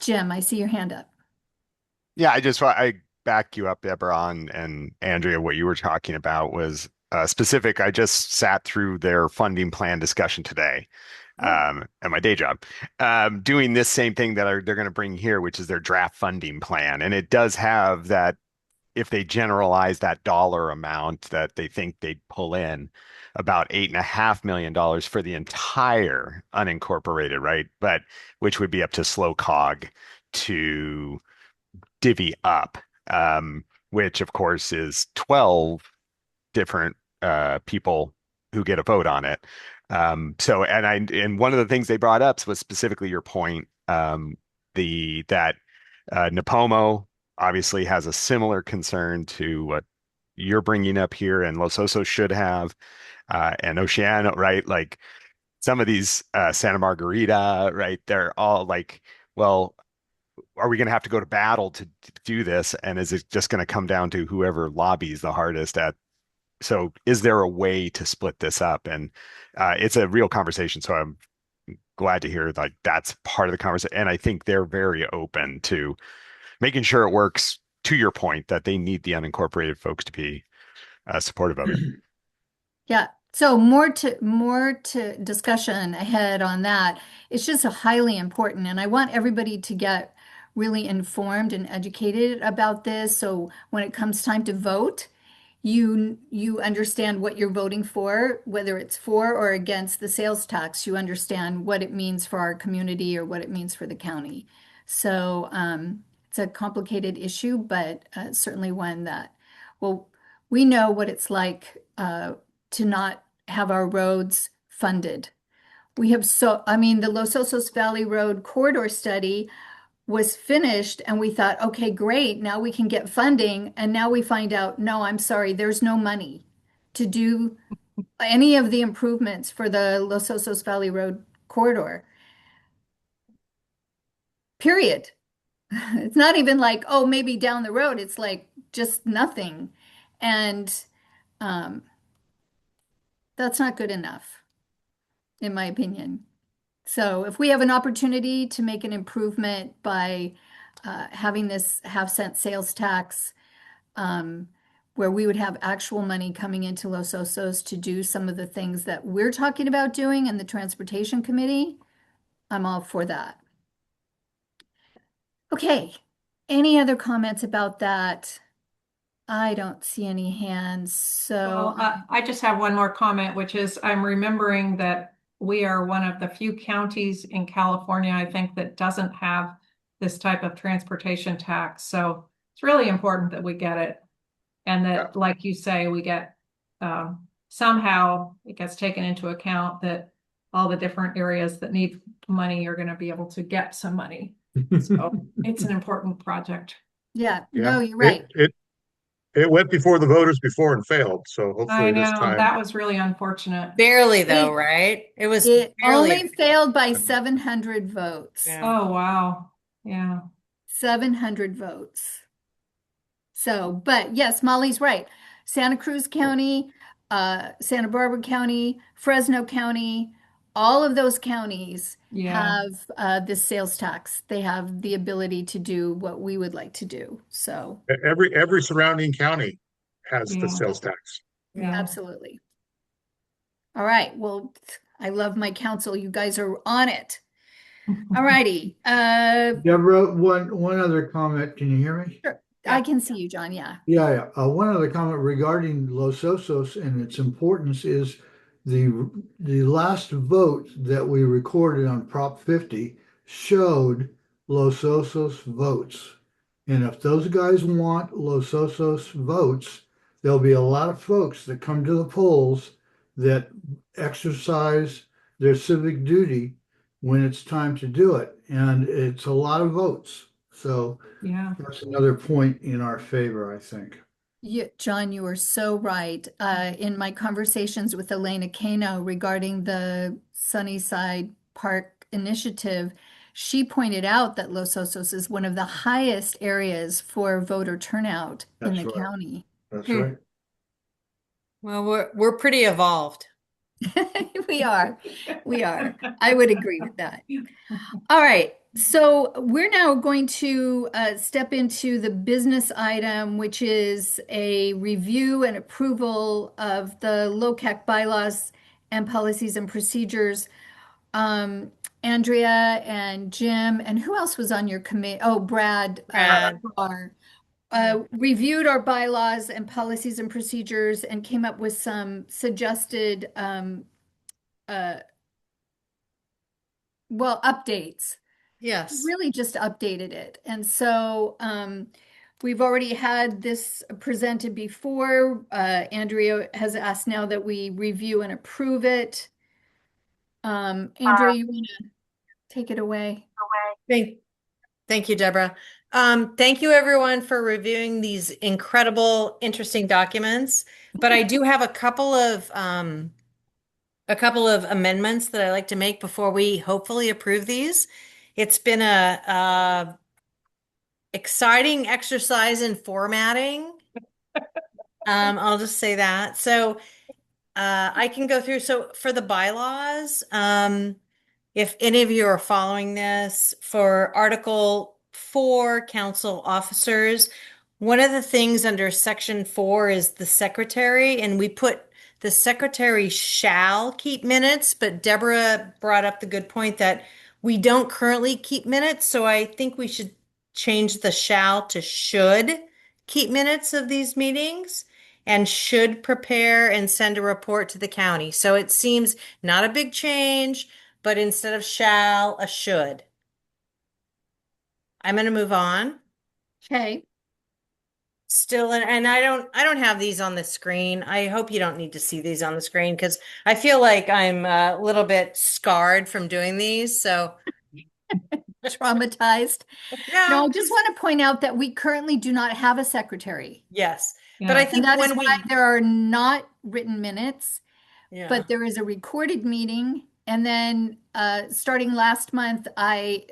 Jim, I see your hand up. Yeah, I back you up, Deborah, and Andrea. What you were talking about was specific. I just sat through their funding plan discussion today, at my day job, doing this same thing that they're going to bring here, which is their draft funding plan, and it does have that. If they generalize that dollar amount that they think they'd pull in, about $8.5 million for the entire unincorporated, right? But which would be up to slow cog to divvy up, which of course is 12 different people who get a vote on it. And one of the things they brought up was specifically your point, the that Napomo obviously has a similar concern to what you're bringing up here, and Los Osos should have, and Oceano, right? Like some of these Santa Margarita, right? They're all like, well, are we going to have to go to battle to do this? And is it just going to come down to whoever lobbies the hardest at? So is there a way to split this up? And it's a real conversation. So I'm glad to hear like that's part of the conversation. And I think they're very open to making sure it works, to your point that they need the unincorporated folks to be supportive of it. Yeah. So more to discussion ahead on that. It's just highly important, and I want everybody to get really informed and educated about this. So when it comes time to vote, you understand what you're voting for, whether it's for or against the sales tax. You understand what it means for our community or what it means for the county. So it's a complicated issue, but certainly one that, well, we know what it's like to not have our roads funded. I mean, the Los Osos Valley Road corridor study was finished and we thought, okay, great, now we can get funding. And now we find out, no, I'm sorry, there's no money to do any of the improvements for the Los Osos Valley Road corridor. Period. It's not even like, oh, maybe down the road. It's like just nothing. And um, that's not good enough, in my opinion. So if we have an opportunity to make an improvement by having this half-cent sales tax, where we would have actual money coming into Los Osos to do some of the things that we're talking about doing in the Transportation Committee, I'm all for that. Okay, any other comments about that? I don't see any hands, so Well, I just have one more comment, which is I'm remembering that we are one of the few counties in California, I think, that doesn't have this type of transportation tax. So it's really important that we get it. And that, like you say, we get somehow it gets taken into account that all the different areas that need money are going to be able to get some money. So it's an important project. yeah, Yeah. no, you're right. It went before the voters before and failed. So I hopefully this know time. that was really unfortunate. Barely though, right? It was It barely. only failed by 700 votes. Yeah. Oh, wow. Yeah. 700 votes. So, but yes, Molly's right. Santa Cruz County, Santa Barbara County, Fresno County, all of those counties Yeah. have this sales tax. They have the ability to do what we would like to do. So, Every surrounding county has the Yeah. sales tax. Yeah. absolutely. All right. Well, I love my council. You guys are on it. All righty. Deborah, one other comment. Can you hear me? Sure. I can see you, John. Yeah. Yeah. One other comment regarding Los Osos and its importance is the last vote that we recorded on Prop 50 showed Los Osos votes. And if those guys want Los Osos votes, there'll be a lot of folks that come to the polls that exercise their civic duty when it's time to do it. And it's a lot of votes. So Yeah. that's another point in our favor, I think. Yeah, John, you are so right. In my conversations with Elena Cano regarding the Sunnyside Park initiative, she pointed out that Los Osos is one of the highest areas for voter turnout in That's the right. county. That's right. Well, we're pretty evolved. We are. We are. I would agree with that. All right. So we're now going to step into the business item, which is a review and approval of the LOCAC bylaws and policies and procedures. Andrea and Jim, and who else was on your committee? Oh, Brad, Brad. are reviewed our bylaws and policies and procedures and came up with some suggested, uh, well, updates. Yes. Really just updated it. And so we've already had this presented before. Andrea has asked now that we review and approve it. Andrea, you want to take it away? Thank, thank you, Deborah. Thank you everyone for reviewing these incredible, interesting documents. But I do have a couple of amendments that I like to make before we hopefully approve these. It's been a exciting exercise in formatting. I'll just say that. So I can go through. So for the bylaws, if any of you are following this, for Article 4, council officers, one of the things under Section 4 is the secretary, and we put the secretary shall keep minutes, but Deborah brought up the good point that we don't currently keep minutes, so I think we should change the shall to should keep minutes of these meetings and should prepare and send a report to the county. So it seems not a big change, but instead of shall, a should. I'm going to move on. Okay. Still, and I don't have these on the screen. I hope you don't need to see these on the screen because I feel like I'm a little bit scarred from doing these. So Traumatized. No, no, I just want to point out that we currently do not have a secretary. yes, but I Yeah. And think that is when why we, there are not written minutes, yeah, but there is a recorded meeting. And then starting last month, I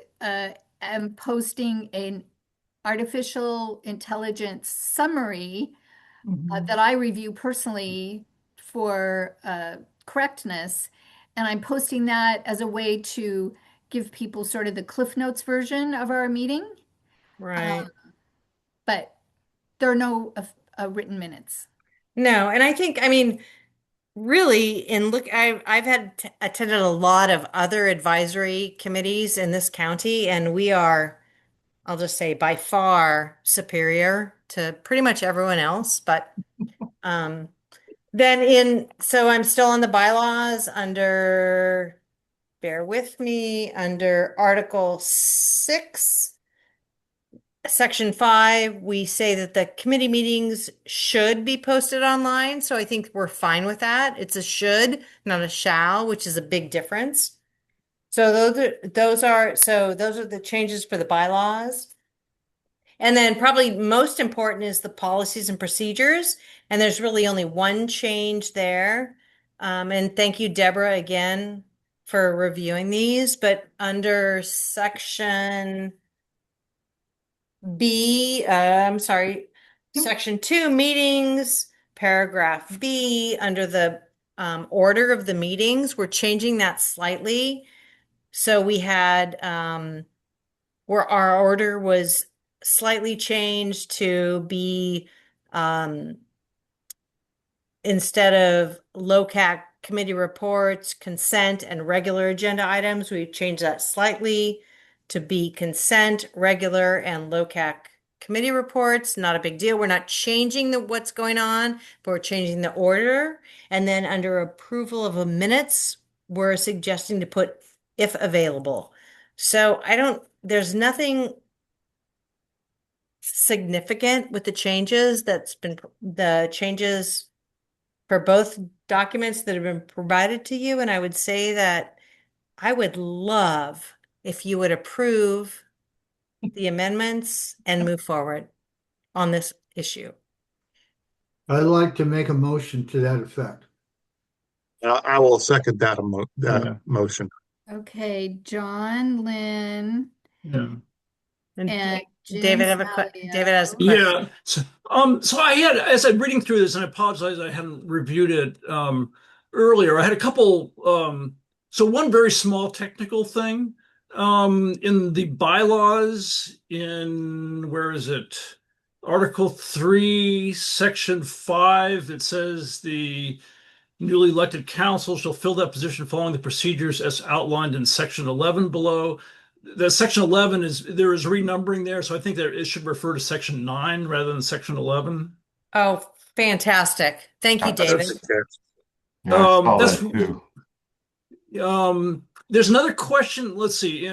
am posting an artificial intelligence summary Mhm. that I review personally for correctness. And I'm posting that as a way to give people sort of the Cliff Notes version of our meeting. Uh, right. but there are no written minutes. No, and I think, I mean, really, in look, I've had attended a lot of other advisory committees in this county, and we are, I'll just say, by far superior to pretty much everyone else. But um, then so I'm still on the bylaws under, bear with me, under Article 6. Section 5, we say that the committee meetings should be posted online. So I think we're fine with that. It's a should, not a shall, which is a big difference. So those are the changes for the bylaws. And then probably most important is the policies and procedures. And there's really only one change there. And thank you, Deborah, again for reviewing these. But under section I'm sorry, section 2, meetings, paragraph B, under the order of the meetings, we're changing that slightly. So we had where our order was slightly changed to be um, instead of LOCAC committee reports, consent, and regular agenda items, we changed that slightly to be consent, regular, and LOCAC committee reports. Not a big deal. We're not changing what's going on, but we're changing the order. And then under approval of the minutes, we're suggesting to put if available. So there's nothing significant with the changes the changes for both documents that have been provided to you. And I would say that I would love if you would approve the amendments and move forward on this issue. I'd like to make a motion to that effect. I will second that Yeah. motion. Okay, John, Lynn, Yeah. and Jim David David has a Salio. question. Yeah. So I had, as I'm reading through this, and I apologize, I hadn't reviewed it earlier. I had a couple. So one very small technical thing. In the bylaws, in where is it? Article 3, Section 5, it says the newly elected council shall fill that position following the procedures as outlined in Section 11 below. The Section 11 there is renumbering there, so I think that it should refer to Section 9 rather than Section 11. Oh, fantastic. Thank you, That's, David. yeah, I saw That's that too. There's another question. Let's see.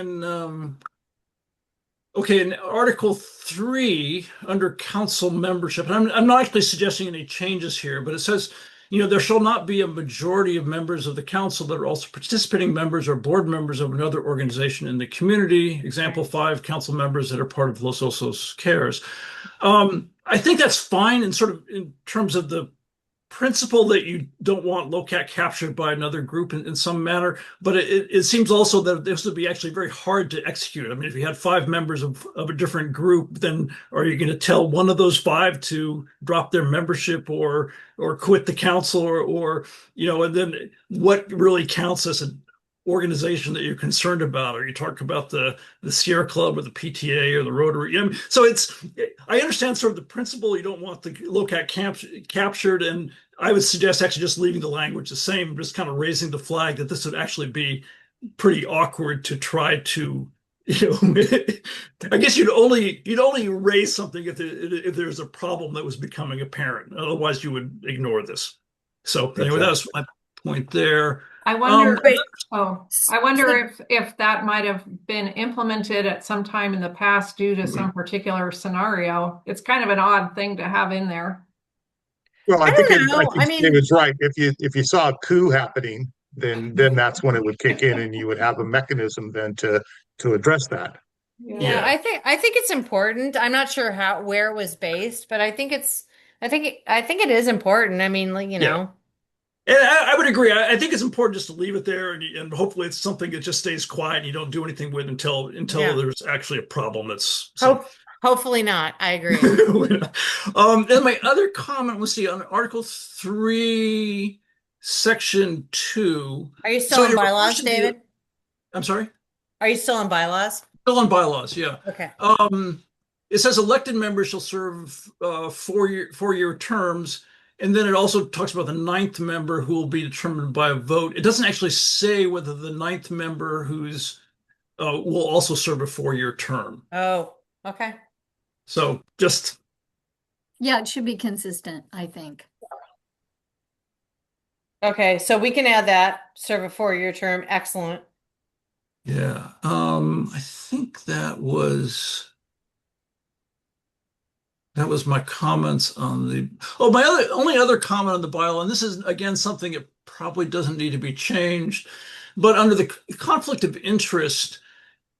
Okay, in Article 3, under council membership, and I'm not actually suggesting any changes here, but it says, there shall not be a majority of members of the council that are also participating members or board members of another organization in the community. Example 5, council members that are part of Los Osos Cares. I think that's fine in sort of in terms of the principle that you don't want LOCAC captured by another group in some manner, but it seems also that this would be actually very hard to execute. I mean, if you had 5 members of a different group, then are you going to tell one of those 5 to drop their membership or quit the council and then what really counts as an organization that you're concerned about? Are you talking about the Sierra Club or the PTA or the Rotary? So I understand sort of the principle. You don't want the LOCAC captured, and I would suggest actually just leaving the language the same, just kind of raising the flag that this would actually be pretty awkward to try to, I guess you'd only raise something if there's a problem that was becoming apparent. Otherwise, you would ignore this. So anyway, that was my point there. I wonder. Wait. I wonder if that might have been implemented at some time in the past due to some particular scenario. It's kind of an odd thing to have in there. Well, I don't know. I think David's right. If you saw a coup happening, then that's when it would kick in, and you would have a mechanism then to address that. Yeah, I think it's important. I'm not sure where it was based, but I think it is important. I mean, like, Yeah. And I would agree. I think it's important just to leave it there, and hopefully it's something that just stays quiet and you don't do anything with until there's actually a problem. Hopefully not. I agree. And my other comment was on Article 3, Section 2. Are you still on bylaws, to David? I'm sorry? Are you still on bylaws? Still on bylaws, yeah. Okay. It says elected members shall serve 4-year terms. And then it also talks about the 9th member who will be determined by a vote. It doesn't actually say whether the 9th member will also serve a 4-year term. Oh, okay. So Yeah, it should be consistent, I think. Okay, so we can add that, serve a 4-year term. Excellent. yeah. I think that was my comments on my only other comment on the bylaw, and this is again something that probably doesn't need to be changed, but under the conflict of interest,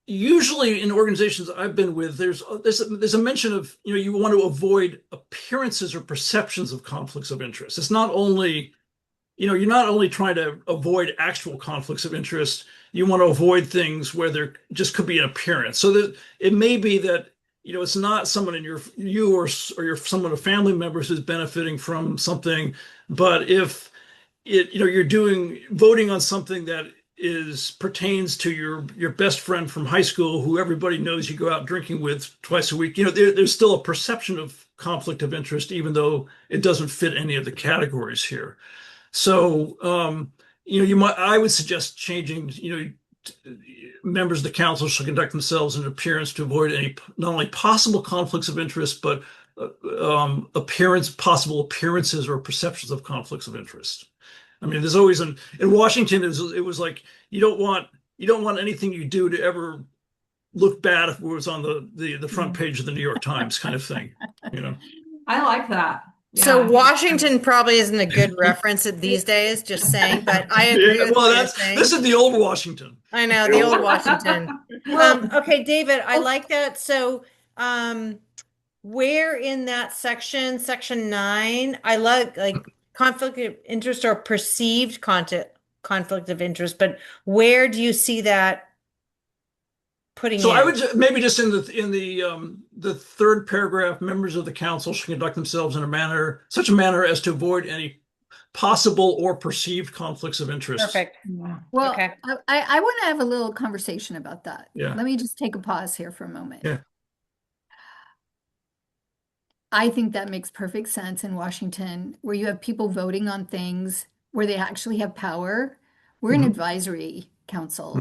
usually in organizations I've been with, there's a mention of, you want to avoid appearances or perceptions of conflicts of interest. It's not only, you're not only trying to avoid actual conflicts of interest, you want to avoid things where there just could be an appearance. So that it may be that it's not someone in your someone, a family member who's benefiting from something, but if you're voting on something that pertains to your best friend from high school who everybody knows you go out drinking with twice a week, there's still a perception of conflict of interest, even though it doesn't fit any of the categories here. So I would suggest changing, members of the council shall conduct themselves in appearance to avoid any not only possible conflicts of interest, but possible appearances or perceptions of conflicts of interest. I mean, there's always in Washington, it was like you don't want anything you do to ever look bad if it was on the front page of the New York Times kind of thing. I like that. So Yeah. Washington probably isn't a good reference these days, just saying, but I agree with what you're saying. This is the old Washington. I know, the old Washington. Okay, David, I like that. So where in that section 9, I like conflict of interest or perceived conflict of interest, but where do you see that putting So in? I would maybe just in the 3rd paragraph, members of the council should conduct themselves in such a manner as to avoid any possible or perceived conflicts of interest. Perfect. Yeah. Well, Okay. I want to have a little conversation about that. Yeah. Let me just take a pause here for a moment. Yeah. I think that makes perfect sense in Washington, where you have people voting on things where they actually have power. We're an Mhm. advisory council.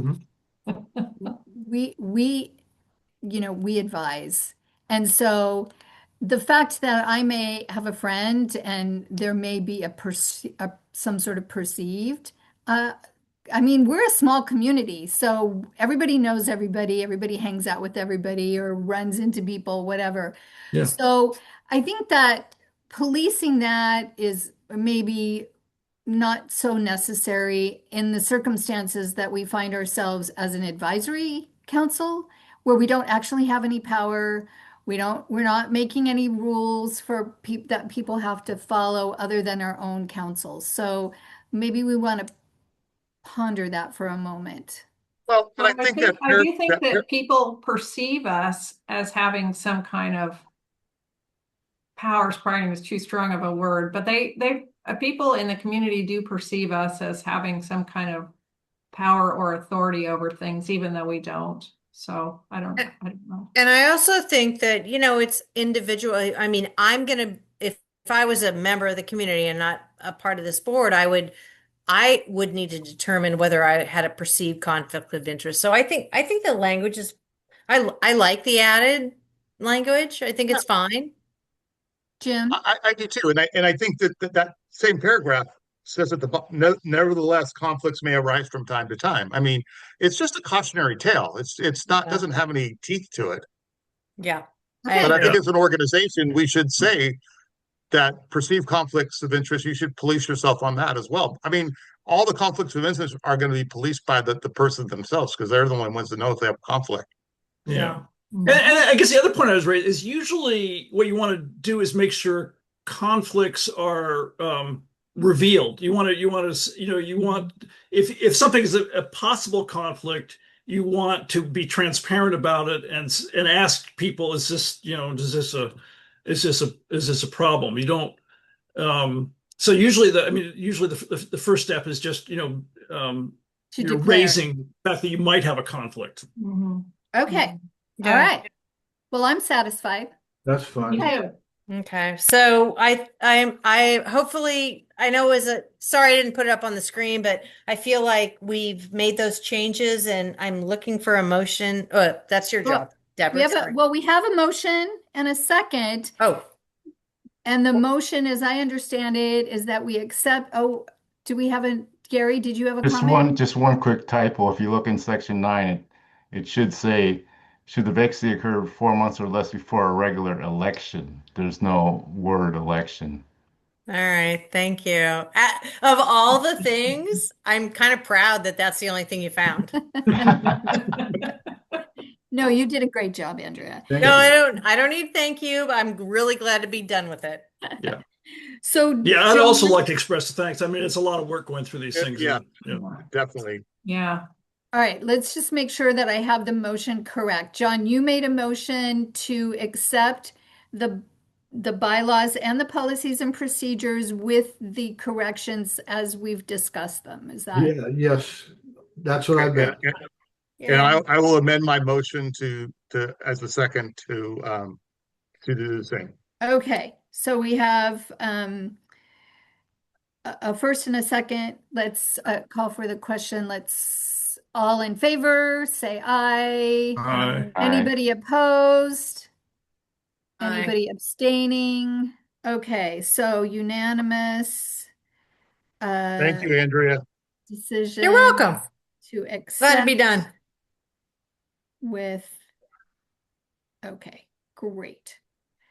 We we advise. And so the fact that I may have a friend and there may be some sort of perceived, I mean, we're a small community, so everybody knows everybody, everybody hangs out with everybody or runs into people, whatever. Yeah. So I think that policing that is maybe not so necessary in the circumstances that we find ourselves as an advisory council where we don't actually have any power. We're not making any rules for that people have to follow other than our own councils. So maybe we want to ponder that for a moment. Well, but Well, I think I do think that people perceive us as having some kind of power. Sprouting is too strong of a word, but people in the community do perceive us as having some kind of power or authority over things, even though we don't. So I don't know. And I also think that, it's individual. I mean, if I was a member of the community and not a part of this board, I would need to determine whether I had a perceived conflict of interest. So I think the language is, I like the added language. I think it's fine. Jim? I do too, and I think that same paragraph says at the nevertheless, conflicts may arise from time to time. I mean, it's just a cautionary tale. It's not Yeah. doesn't have any teeth to it. Yeah. Okay. But I think Yeah. as an organization, we should say that perceived conflicts of interest, you should police yourself on that as well. I mean, all the conflicts of interest are going to be policed by the person themselves because they're the only ones that know if they have conflict. Yeah. Mhm. And I guess the other point I was raising is usually what you want to do is make sure conflicts are revealed. You want if something is a possible conflict, you want to be transparent about it and ask people, is this, is this a problem? You don't so usually the first step is just, To you're declare. raising the fact that you might have a conflict. Mhm. Okay. Yeah. All right. Well, I'm satisfied. That's fine. Me too. Okay. So I hopefully, I know sorry I didn't put it up on the screen, but I feel like we've made those changes and I'm looking for a motion. That's your Well, job, Deborah. Sorry. we have a motion and a second. Oh, And the motion, as I understand it, is that we accept, do we have Gary, did you have a comment? Just one quick typo. If you look in section 9, it should say, should the vacancy occur 4 months or less before a regular election? There's no word election. all right. Thank you. Of all the things, I'm kind of proud that that's the only thing you found. No, you did a great job, Andrea. Thank No, you. I don't need thank you, but I'm really glad to be done with it. Yeah. So, Yeah, I'd also gentlemen- like to express thanks. I mean, it's a lot of work going through these things. Yeah. Yeah. Definitely. Yeah. All right, let's just make sure that I have the motion correct. John, you made a motion to accept the bylaws and the policies and procedures with the corrections as we've discussed them. Is that? Yeah, yes, that's what I meant. And I will amend my motion to as a second to do the same. Okay, so we have a first and a second. Let's call for the question. Let's all in favor, say aye. Aye. Anybody opposed? Aye. Anybody abstaining? Okay, so unanimous Thank you, Andrea. decision You're welcome. to Glad to accept be done. with, okay, great.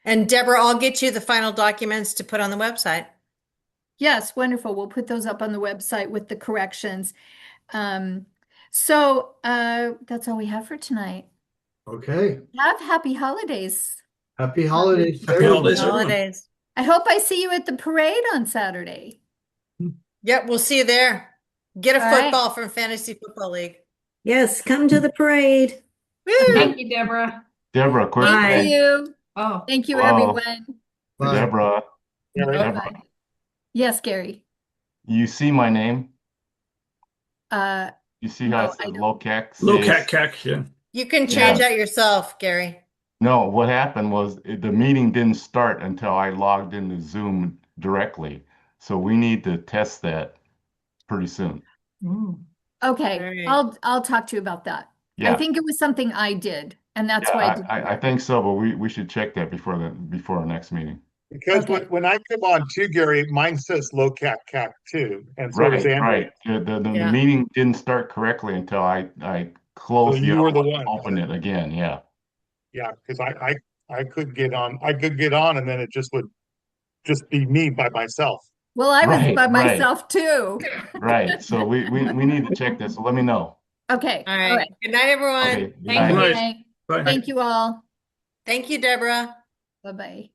And Deborah, I'll get you the final documents to put on the website. Yes, wonderful. We'll put those up on the website with the corrections. So that's all we have for tonight. Okay, Have happy holidays. happy holidays. to Happy holidays, everyone. everyone. Holidays. I hope I see you at the parade on Saturday. Yep, we'll see you there. Get a All right. football from Fantasy Football League. Yes, come to the parade. Woo! Thank you, Deborah. Deborah, quick Bye. Thank thing. you. Oh, Thank you, Wow. everyone. Bye. Deborah, Yeah, Deborah, Bye-bye. Yes, Gary. You see my name? Uh, You see how no, it says I don't. LOCAC LOCAC says? CAC, yeah. You can Yeah. change that yourself, Gary. No, what happened was the meeting didn't start until I logged into Zoom directly. So we need to test that pretty soon. Okay, All right. I'll talk to you about that. I Yeah. think it was something I did, and that's Yeah, why I didn't I work. think so, but we should check that before our next meeting. Because Okay. when I come on too, Gary, mine says LOCAC CAC too, and so does Right, Andrea. right. The Yeah. meeting didn't start correctly until I So closed the you other were the one and one. opened it again. Yeah. Yeah, because I could get on. I could get on, and then it just would just be me by myself. Well, I was Right, by right, myself too. right. So we need to check this. So let me know. Okay, All all right. right. Good night, everyone. Okay, good Thank Good night. you. night. Bye. Bye. Thank you all. Thank you, Deborah. Bye-bye.